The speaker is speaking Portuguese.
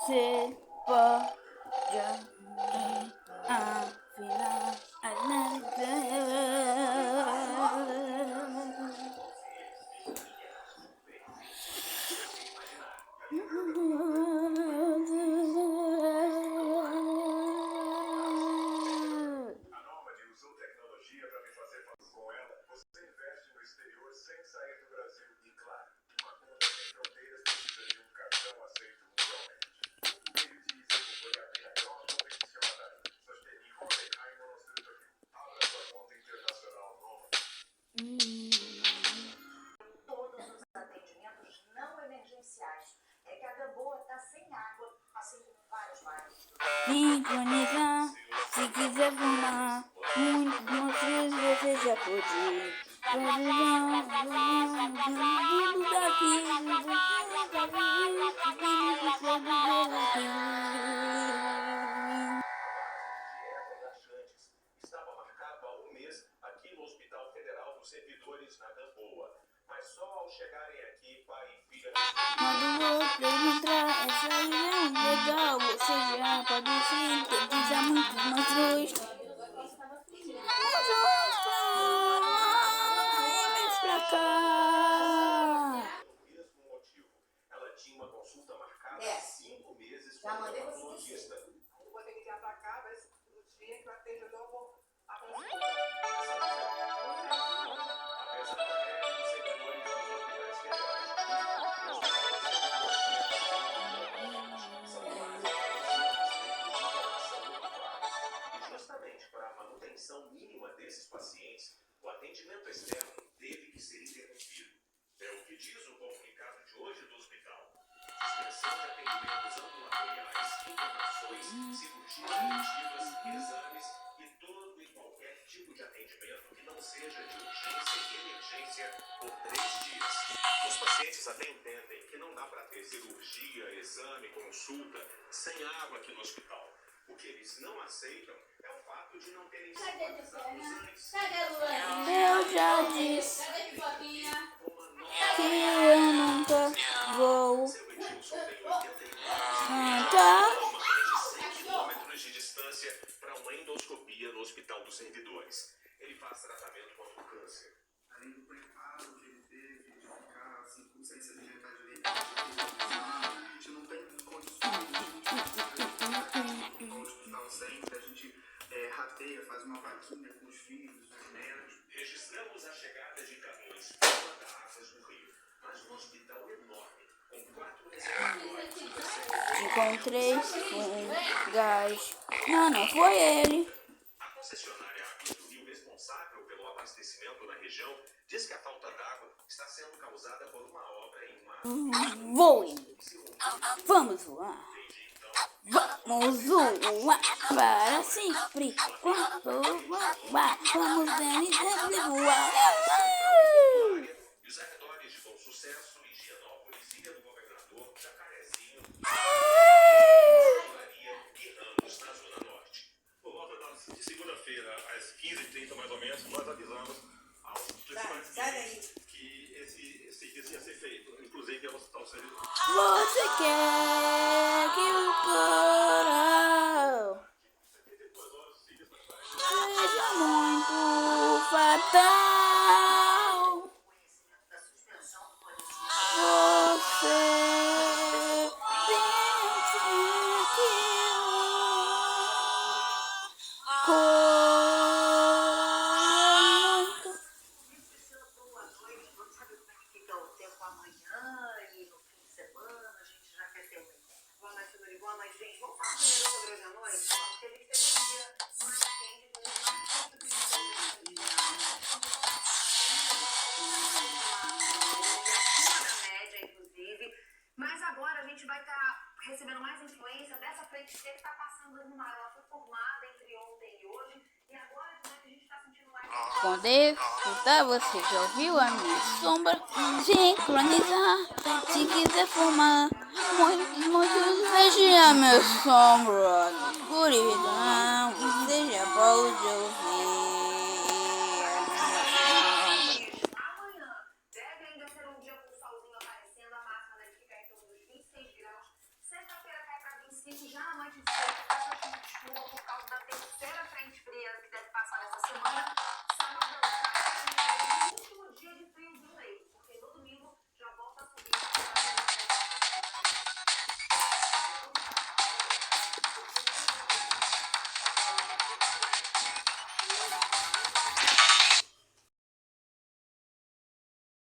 Você pode afinar as todos os atendimentos não emergenciais. É que a Gamboa está sem água, assim como vários bairros. sincronizar, se quiser fumar, muitos monstros você já pode. Vivo daqui, Estava marcado há um mês aqui no Hospital Federal dos Servidores, na Gamboa. Mas só ao chegarem aqui, pai e filha... quando você entrar, essa ilha é legal. Você já pode sintetizar muitos monstros. Vem pra cá. Pelo mesmo motivo, ela tinha uma consulta marcada há 5 meses com Já o mandei você dermatologista. Eu vou ter que vir pra cá, ver se no dia que eu atendo eu vou a consulta. Apesar da greve dos servidores dos hospitais federais, e justamente para a manutenção mínima desses pacientes, o atendimento externo teve que ser interrompido. É o que diz o comunicado de hoje do hospital. Suspensão de atendimentos ambulatoriais, internações, cirurgias eletivas, exames e todo e qualquer tipo de atendimento que não seja de urgência e emergência por 3 dias. Os pacientes até entendem que não dá para ter cirurgia, exame, consulta sem água aqui no hospital. O que eles não aceitam é o fato de não terem sido avisados antes. Eu já disse que eu nunca vou Seu Edilson tem 81 cantar. a mais de 100 quilômetros de distância para uma endoscopia no Hospital dos Servidores. Ele faz tratamento contra o câncer. Além do preparo que ele teve de ficar assim, sem se alimentar direito, a gente não tem condições de no hospital sempre, a gente rateia, faz uma vaquinha com os filhos, os netos. Registramos a chegada de caminhões fora da Águas do Rio, mas um hospital enorme, com 4 reservatórios e 17 Encontrei gás. Não foi ele. A concessionária Águas do Rio, responsável pelo abastecimento na região, diz que a falta d'água está sendo causada por uma obra em março. Voe. Vamos voar. Vamos voar para sempre. Vamos sempre voar. E os arredores de Bom Sucesso, Higienópolis, Ilha do Governador, Jacarezinho, Maria e Ramos, na Zona Norte. Por volta de segunda-feira, às 15h30 mais ou menos, nós avisamos aos participantes que esse serviço ia ser feito, inclusive ao Hospital Servidor. Você quer que o coral seja muito fatal? Conhecimento da suspensão do boletim. Você pensa que o coral Priscila, boa noite. Você sabe como é que fica o tempo amanhã e no fim de semana? A gente já quer ter uma ideia. Boa noite, Nuri. Boa noite, gente. Vamos falar primeiro sobre hoje à noite? Porque a gente teve um dia mais quente, um dia mais quente do que a gente acima da média, inclusive. Mas agora a gente vai estar recebendo mais influência dessa frente fria que está passando no mar. Ela foi formada entre ontem e hoje. E agora de noite a gente está sentindo mais... Quando escutar, você já ouviu a minha sombra sincronizar. Se quiser fumar, muitos veja a minha sombra. Escuridão, você já pode ouvir. Amanhã deve ainda ser um dia com o solzinho aparecendo. A máxima deve ficar em torno dos 26 graus. Sexta-feira cai para 25, já na noite de sexta, essa chuva de chuva por causa da terceira frente fria que deve passar